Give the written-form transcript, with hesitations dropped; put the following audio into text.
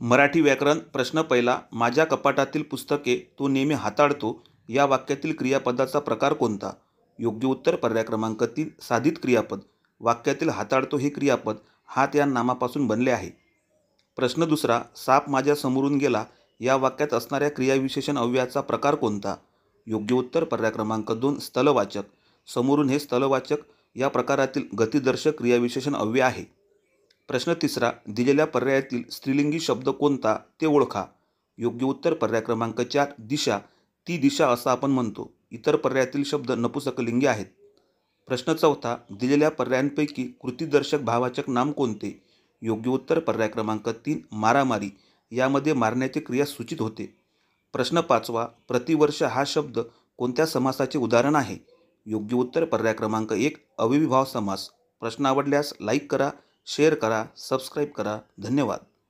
मराठी व्याकरण प्रश्न पहिला. माझ्या कपाटातील पुस्तके तो नेहमी हाताळतो या वाक्यातील क्रियापदाचा प्रकार कोणता? योग्य उत्तर पर्याय क्रमांक 3 साधित क्रियापद. वाक्यातील हाताळतो हे क्रियापद हात या नामापासून बनले आहे. प्रश्न दुसरा. साप माझ्या समोरून गेला या वाक्यात असणाऱ्या क्रियाविशेषण अव्ययाचा प्रकार कोणता? योग्य उत्तर पर्याय क्रमांक 2 स्थलवाचक. समोरून हे स्थलवाचक या प्रकारातील गतिदर्शक क्रियाविशेषण अव्यय आहे. प्रश्न तिसरा. दिलेल्या पर्यायातील स्त्रीलिंगी शब्द कोणता ते ओळखा. योग्य उत्तर पर्याय क्रमांक 4 दिशा. ती दिशा असं आपण म्हणतो. इतर पर्यायातील शब्द नपुसकलिंगी आहेत. प्रश्न चौथा. दिलेल्या पर्यायांपैकी कृतीदर्शक भाववाचक नाम कोणते? योग्य उत्तर पर्याय क्रमांक 3 मारामारी. यामध्ये मारण्याची क्रिया सूचित होते. प्रश्न पाचवा. प्रतिवर्ष हा शब्द कोणत्या समासाचे उदाहरण आहे? योग्य उत्तर पर्याय क्रमांक 1 अव्ययीभाव समास. प्रश्न आवडल्यास लाईक करा, शेअर करा, सबस्क्राईब करा. धन्यवाद.